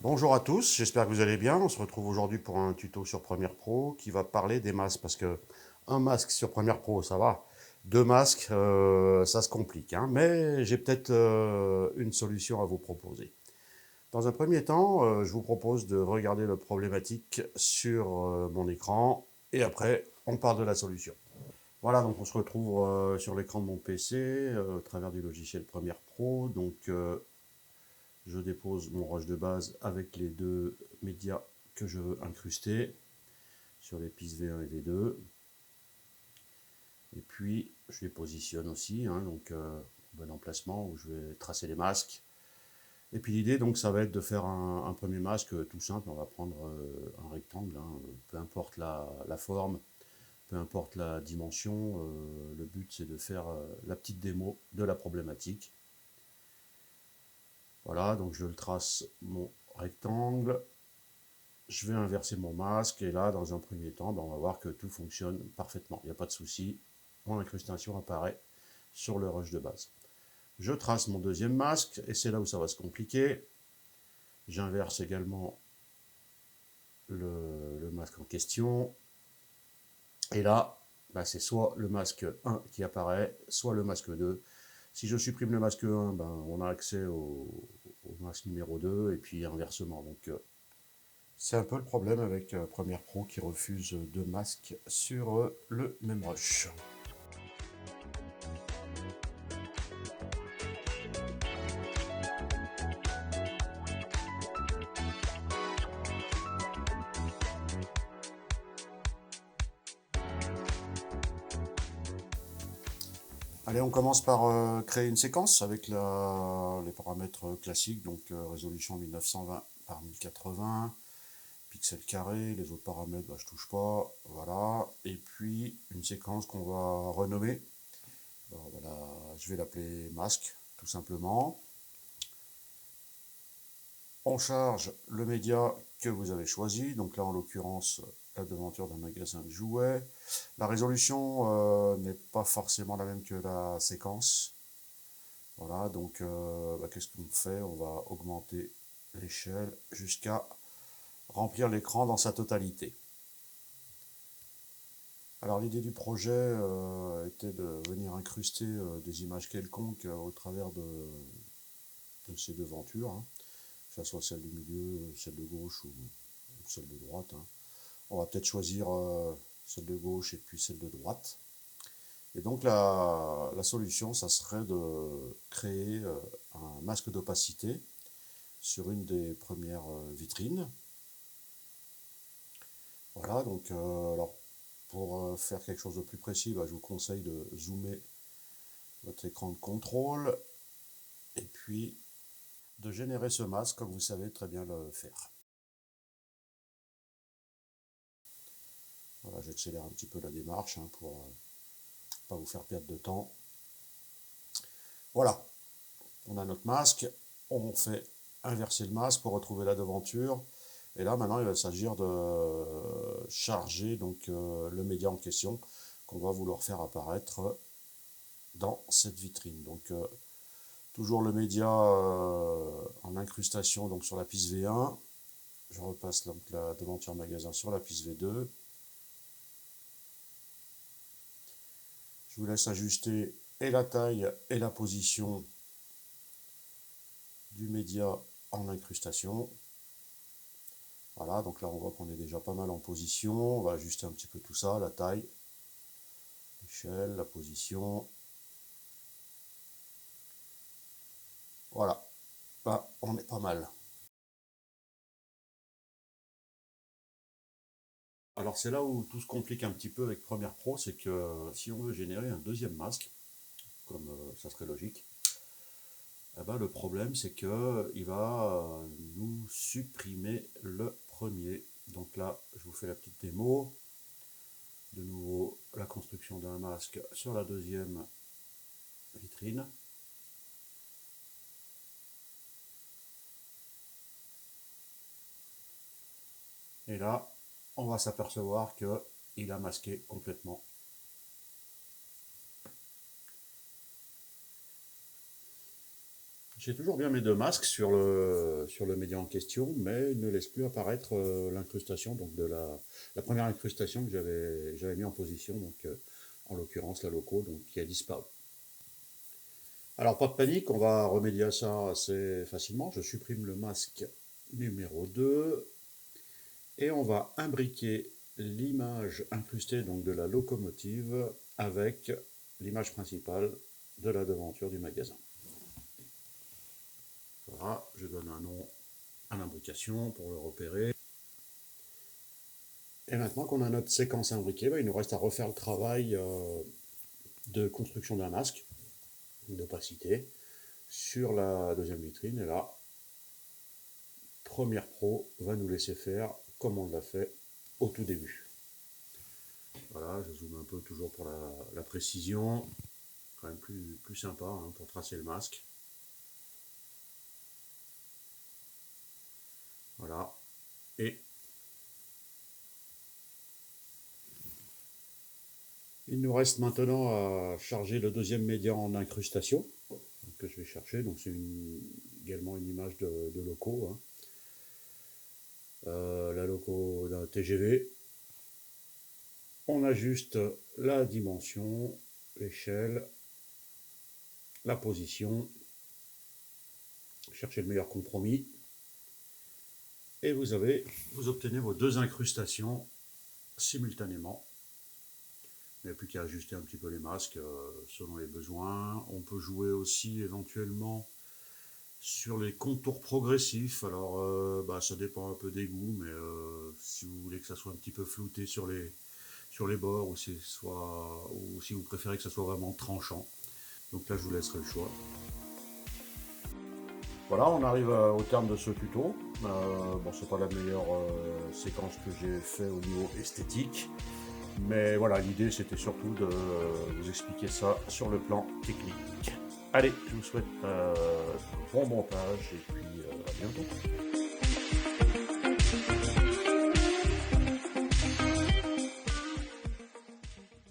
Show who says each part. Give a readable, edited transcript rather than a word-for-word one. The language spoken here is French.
Speaker 1: Bonjour à tous, j'espère que vous allez bien. On se retrouve aujourd'hui pour un tuto sur Premiere Pro qui va parler des masques parce que un masque sur Premiere Pro, ça va. Deux masques, ça se complique, hein. Mais j'ai peut-être une solution à vous proposer. Dans un premier temps, je vous propose de regarder le problématique sur mon écran et après, on parle de la solution. Voilà, donc on se retrouve sur l'écran de mon PC au travers du logiciel Premiere Pro. Donc, je dépose mon rush de base avec les deux médias que je veux incruster sur les pistes V1 et V2. Et puis, je les positionne aussi, hein, donc bon emplacement où je vais tracer les masques. Et puis l'idée, donc, ça va être de faire un premier masque tout simple. On va prendre un rectangle, hein, peu importe la forme, peu importe la dimension. Le but, c'est de faire la petite démo de la problématique. Voilà, donc je le trace mon rectangle. Je vais inverser mon masque et là, dans un premier temps, on va voir que tout fonctionne parfaitement. Il n'y a pas de souci. Mon incrustation apparaît sur le rush de base. Je trace mon deuxième masque et c'est là où ça va se compliquer. J'inverse également le masque en question. Et là, c'est soit le masque 1 qui apparaît, soit le masque 2. Si je supprime le masque 1, on a accès au masque numéro 2 et puis inversement. Donc, c'est un peu le problème avec Premiere Pro qui refuse deux masques sur le même rush. Allez, on commence par créer une séquence avec les paramètres classiques, donc résolution 1920 par 1080, pixels carrés, les autres paramètres, je touche pas, voilà. Et puis une séquence qu'on va renommer. Alors, voilà, je vais l'appeler masque, tout simplement. On charge le média que vous avez choisi, donc là en l'occurrence la devanture d'un magasin de jouets. La résolution n'est pas forcément la même que la séquence. Voilà, donc qu'est-ce qu'on fait? On va augmenter l'échelle jusqu'à remplir l'écran dans sa totalité. Alors l'idée du projet était de venir incruster des images quelconques au travers de ces devantures, hein, que ce soit celle du milieu, celle de gauche ou celle de droite, hein. On va peut-être choisir celle de gauche et puis celle de droite. Et donc la solution, ça serait de créer un masque d'opacité sur une des premières vitrines. Voilà, donc alors pour faire quelque chose de plus précis, je vous conseille de zoomer votre écran de contrôle et puis de générer ce masque comme vous savez très bien le faire. Voilà, j'accélère un petit peu la démarche hein, pour pas vous faire perdre de temps. Voilà, on a notre masque, on fait inverser le masque pour retrouver la devanture. Et là maintenant il va s'agir de charger donc le média en question qu'on va vouloir faire apparaître dans cette vitrine. Donc toujours le média en incrustation donc sur la piste V1. Je repasse donc la devanture magasin sur la piste V2. Je vous laisse ajuster et la taille et la position du média en incrustation. Voilà, donc là on voit qu'on est déjà pas mal en position. On va ajuster un petit peu tout ça, la taille, l'échelle, la position. Voilà, là on est pas mal. Alors c'est là où tout se complique un petit peu avec Premiere Pro, c'est que si on veut générer un deuxième masque, comme ça serait logique, le problème c'est que il va nous supprimer le premier. Donc là, je vous fais la petite démo. De nouveau, la construction d'un masque sur la deuxième vitrine. Et là, on va s'apercevoir qu'il a masqué complètement. J'ai toujours bien mes deux masques sur le média en question, mais il ne laisse plus apparaître l'incrustation, donc la première incrustation que j'avais mis en position, donc en l'occurrence la loco, donc qui a disparu. Alors pas de panique, on va remédier à ça assez facilement. Je supprime le masque numéro 2 et on va imbriquer l'image incrustée donc de la locomotive avec l'image principale de la devanture du magasin. Voilà, je donne un nom à l'imbrication pour le repérer. Et maintenant qu'on a notre séquence imbriquée, il nous reste à refaire le travail de construction d'un masque, d'opacité, sur la deuxième vitrine. Et là, Premiere Pro va nous laisser faire comme on l'a fait au tout début. Voilà, je zoome un peu toujours pour la précision, quand même plus sympa hein, pour tracer le masque. Voilà, et il nous reste maintenant à charger le deuxième média en incrustation que je vais chercher. Donc c'est également une image de loco, hein. La loco d'un TGV. On ajuste la dimension, l'échelle, la position, cherchez le meilleur compromis. Et vous obtenez vos deux incrustations simultanément. Il n'y a plus qu'à ajuster un petit peu les masques selon les besoins. On peut jouer aussi éventuellement sur les contours progressifs. Alors ça dépend un peu des goûts, mais si vous voulez que ça soit un petit peu flouté sur les bords ou si vous préférez que ça soit vraiment tranchant. Donc là je vous laisserai le choix. Voilà, on arrive au terme de ce tuto. Bon, c'est pas la meilleure séquence que j'ai fait au niveau esthétique. Mais voilà, l'idée c'était surtout de vous expliquer ça sur le plan technique. Allez, je vous souhaite bon montage et puis à bientôt.